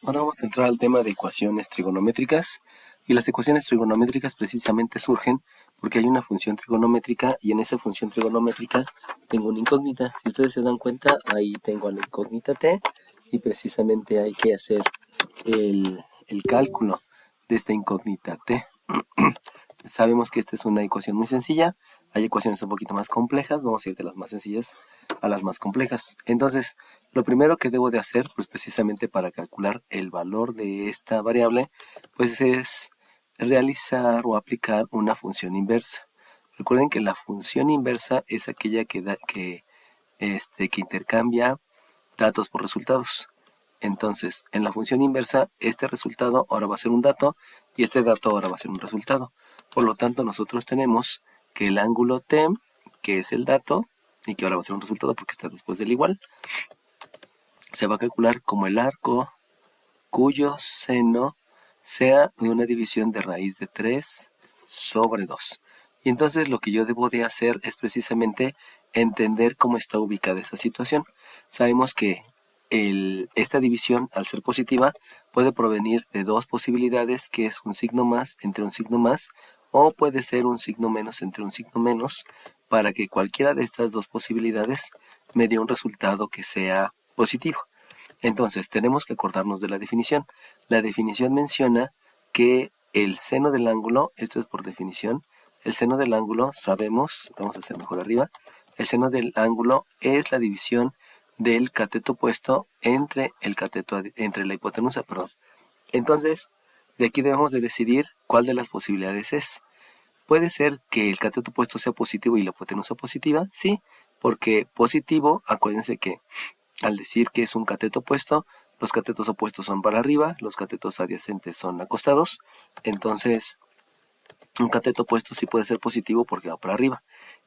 Ahora vamos a entrar al tema de ecuaciones trigonométricas. Y las ecuaciones trigonométricas precisamente surgen porque hay una función trigonométrica y en esa función trigonométrica tengo una incógnita. Si ustedes se dan cuenta, ahí tengo la incógnita t y precisamente hay que hacer el cálculo de esta incógnita t. Sabemos que esta es una ecuación muy sencilla. Hay ecuaciones un poquito más complejas. Vamos a ir de las más sencillas a las más complejas. Entonces, lo primero que debo de hacer, pues precisamente para calcular el valor de esta variable, pues es realizar o aplicar una función inversa. Recuerden que la función inversa es aquella que intercambia datos por resultados. Entonces, en la función inversa, este resultado ahora va a ser un dato y este dato ahora va a ser un resultado. Por lo tanto, nosotros tenemos que el ángulo t, que es el dato, y que ahora va a ser un resultado porque está después del igual, se va a calcular como el arco cuyo seno sea de una división de raíz de 3 sobre 2. Y entonces lo que yo debo de hacer es precisamente entender cómo está ubicada esa situación. Sabemos que esta división, al ser positiva, puede provenir de dos posibilidades, que es un signo más entre un signo más, o puede ser un signo menos entre un signo menos, para que cualquiera de estas dos posibilidades me dé un resultado que sea positivo. Entonces, tenemos que acordarnos de la definición. La definición menciona que el seno del ángulo, esto es por definición, el seno del ángulo, sabemos, vamos a hacer mejor arriba, el seno del ángulo es la división del cateto opuesto entre la hipotenusa, perdón. Entonces, de aquí debemos de decidir cuál de las posibilidades es. Puede ser que el cateto opuesto sea positivo y la hipotenusa positiva, sí, porque positivo, acuérdense que al decir que es un cateto opuesto, los catetos opuestos son para arriba, los catetos adyacentes son acostados, entonces un cateto opuesto sí puede ser positivo porque va para arriba.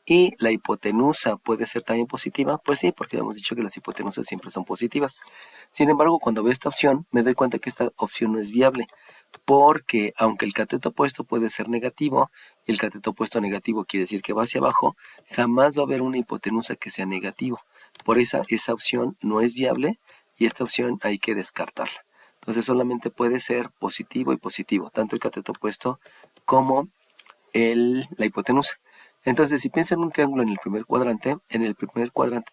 ¿Y la hipotenusa puede ser también positiva? Pues sí, porque hemos dicho que las hipotenusas siempre son positivas. Sin embargo, cuando veo esta opción, me doy cuenta que esta opción no es viable, porque aunque el cateto opuesto puede ser negativo, y el cateto opuesto negativo quiere decir que va hacia abajo, jamás va a haber una hipotenusa que sea negativo. Por esa opción no es viable y esta opción hay que descartarla. Entonces solamente puede ser positivo y positivo, tanto el cateto opuesto como la hipotenusa. Entonces, si pienso en un triángulo en el primer cuadrante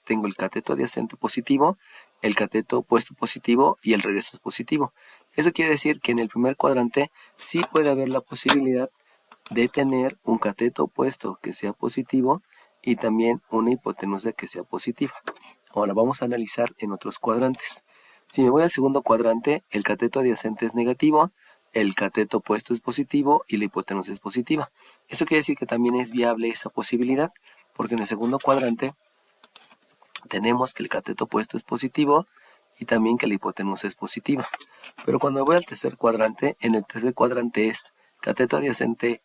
tengo el cateto adyacente positivo, el cateto opuesto positivo y el regreso es positivo. Eso quiere decir que en el primer cuadrante sí puede haber la posibilidad de tener un cateto opuesto que sea positivo y también una hipotenusa que sea positiva. Ahora vamos a analizar en otros cuadrantes. Si me voy al segundo cuadrante, el cateto adyacente es negativo, el cateto opuesto es positivo y la hipotenusa es positiva. Eso quiere decir que también es viable esa posibilidad, porque en el segundo cuadrante tenemos que el cateto opuesto es positivo y también que la hipotenusa es positiva. Pero cuando voy al tercer cuadrante, en el tercer cuadrante es cateto adyacente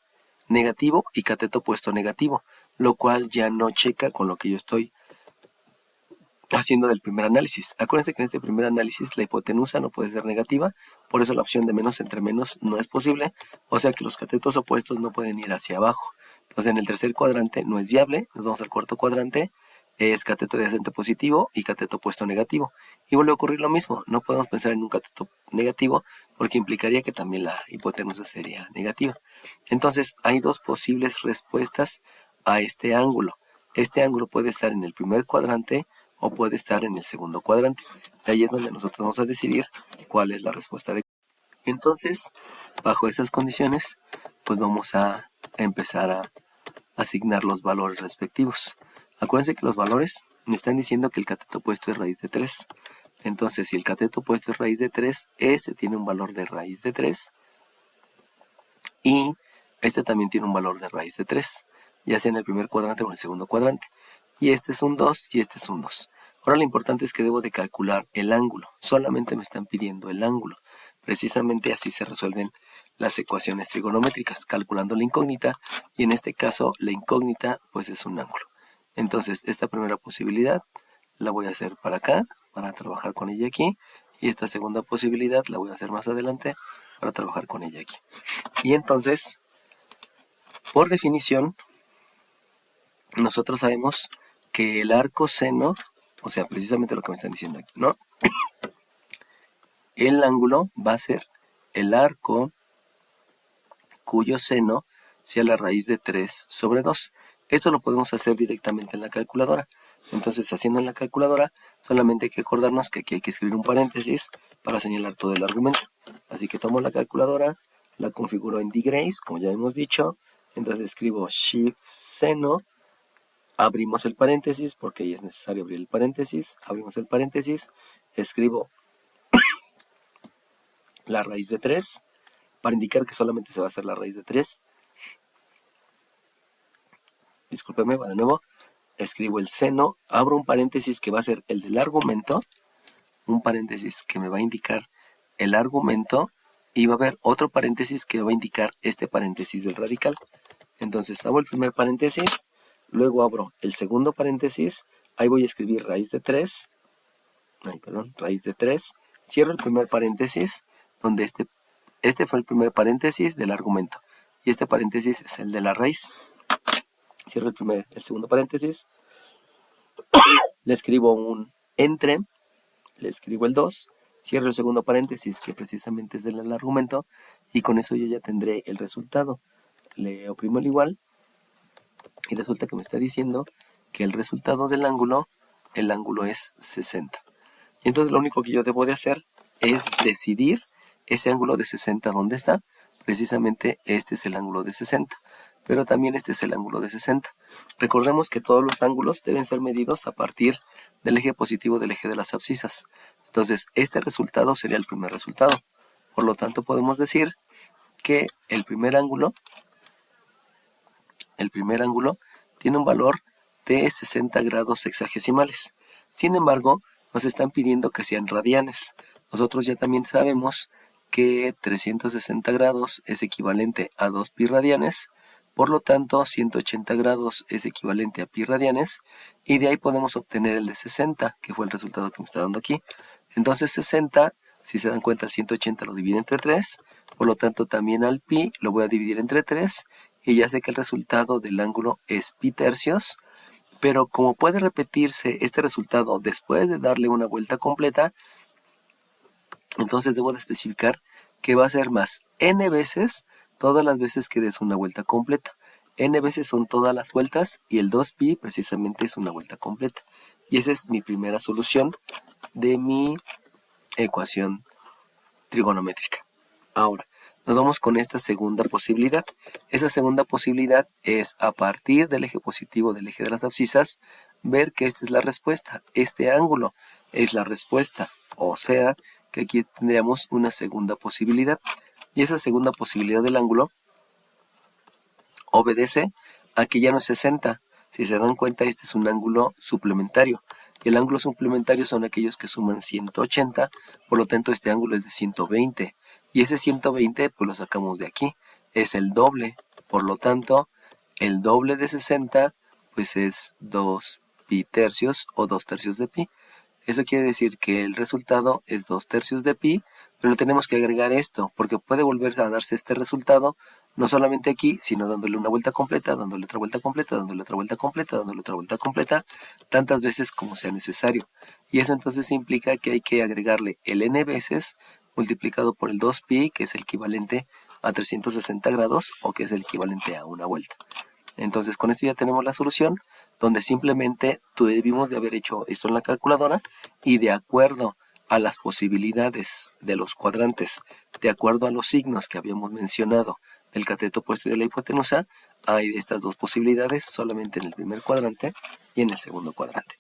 negativo y cateto opuesto negativo, lo cual ya no checa con lo que yo estoy haciendo del primer análisis. Acuérdense que en este primer análisis la hipotenusa no puede ser negativa, por eso la opción de menos entre menos no es posible, o sea que los catetos opuestos no pueden ir hacia abajo. Entonces en el tercer cuadrante no es viable, nos vamos al cuarto cuadrante, es cateto adyacente positivo y cateto opuesto negativo. Y vuelve a ocurrir lo mismo, no podemos pensar en un cateto negativo porque implicaría que también la hipotenusa sería negativa. Entonces hay dos posibles respuestas a este ángulo. Este ángulo puede estar en el primer cuadrante o puede estar en el segundo cuadrante. Ahí es donde nosotros vamos a decidir cuál es la respuesta adecuada. Entonces, bajo esas condiciones, pues vamos a empezar a asignar los valores respectivos. Acuérdense que los valores me están diciendo que el cateto opuesto es raíz de 3. Entonces, si el cateto opuesto es raíz de 3, este tiene un valor de raíz de 3 y este también tiene un valor de raíz de 3, ya sea en el primer cuadrante o en el segundo cuadrante. Y este es un 2 y este es un 2. Ahora lo importante es que debo de calcular el ángulo. Solamente me están pidiendo el ángulo. Precisamente así se resuelven las ecuaciones trigonométricas, calculando la incógnita, y en este caso la incógnita pues es un ángulo. Entonces esta primera posibilidad la voy a hacer para acá, para trabajar con ella aquí, y esta segunda posibilidad la voy a hacer más adelante para trabajar con ella aquí. Y entonces, por definición, nosotros sabemos que el arco seno, o sea, precisamente lo que me están diciendo aquí, ¿no? el ángulo va a ser el arco cuyo seno sea la raíz de 3 sobre 2. Esto lo podemos hacer directamente en la calculadora. Entonces, haciendo en la calculadora, solamente hay que acordarnos que aquí hay que escribir un paréntesis para señalar todo el argumento. Así que tomo la calculadora, la configuro en degrees, como ya hemos dicho. Entonces escribo shift seno, abrimos el paréntesis, porque ahí es necesario abrir el paréntesis. Abrimos el paréntesis, escribo la raíz de 3, para indicar que solamente se va a hacer la raíz de 3. Discúlpeme, va de nuevo. Escribo el seno, abro un paréntesis que va a ser el del argumento, un paréntesis que me va a indicar el argumento, y va a haber otro paréntesis que va a indicar este paréntesis del radical. Entonces abro el primer paréntesis, luego abro el segundo paréntesis, ahí voy a escribir raíz de 3, raíz de 3, cierro el primer paréntesis, donde este fue el primer paréntesis del argumento, y este paréntesis es el de la raíz. Cierro el segundo paréntesis, le escribo un entre, le escribo el 2, cierro el segundo paréntesis que precisamente es del argumento, y con eso yo ya tendré el resultado. Le oprimo el igual y resulta que me está diciendo que el resultado del ángulo, el ángulo es 60. Y entonces lo único que yo debo de hacer es decidir ese ángulo de 60 dónde está. Precisamente este es el ángulo de 60, pero también este es el ángulo de 60. Recordemos que todos los ángulos deben ser medidos a partir del eje positivo del eje de las abscisas. Entonces este resultado sería el primer resultado. Por lo tanto podemos decir que el primer ángulo tiene un valor de 60 grados sexagesimales. Sin embargo, nos están pidiendo que sean radianes. Nosotros ya también sabemos que 360 grados es equivalente a 2 pi radianes, por lo tanto 180 grados es equivalente a pi radianes, y de ahí podemos obtener el de 60, que fue el resultado que me está dando aquí. Entonces 60, si se dan cuenta, el 180 lo divide entre 3, por lo tanto también al pi lo voy a dividir entre 3, y ya sé que el resultado del ángulo es pi tercios, pero como puede repetirse este resultado después de darle una vuelta completa, entonces debo de especificar que va a ser más n veces todas las veces que des una vuelta completa. N veces son todas las vueltas y el 2pi precisamente es una vuelta completa. Y esa es mi primera solución de mi ecuación trigonométrica. Ahora, nos vamos con esta segunda posibilidad. Esa segunda posibilidad es, a partir del eje positivo del eje de las abscisas, ver que esta es la respuesta. Este ángulo es la respuesta. O sea, que aquí tendríamos una segunda posibilidad. Y esa segunda posibilidad del ángulo obedece a que ya no es 60. Si se dan cuenta, este es un ángulo suplementario. Y el ángulo suplementario son aquellos que suman 180. Por lo tanto, este ángulo es de 120. Y ese 120 pues lo sacamos de aquí, es el doble, por lo tanto el doble de 60 pues es 2 pi tercios o 2 tercios de pi. Eso quiere decir que el resultado es 2 tercios de pi, pero tenemos que agregar esto, porque puede volver a darse este resultado, no solamente aquí, sino dándole una vuelta completa, dándole otra vuelta completa, dándole otra vuelta completa, dándole otra vuelta completa, tantas veces como sea necesario. Y eso entonces implica que hay que agregarle el n veces multiplicado por el 2pi, que es el equivalente a 360 grados, o que es el equivalente a una vuelta. Entonces con esto ya tenemos la solución, donde simplemente debimos de haber hecho esto en la calculadora, y de acuerdo a las posibilidades de los cuadrantes, de acuerdo a los signos que habíamos mencionado del cateto opuesto y de la hipotenusa, hay estas dos posibilidades solamente en el primer cuadrante y en el segundo cuadrante.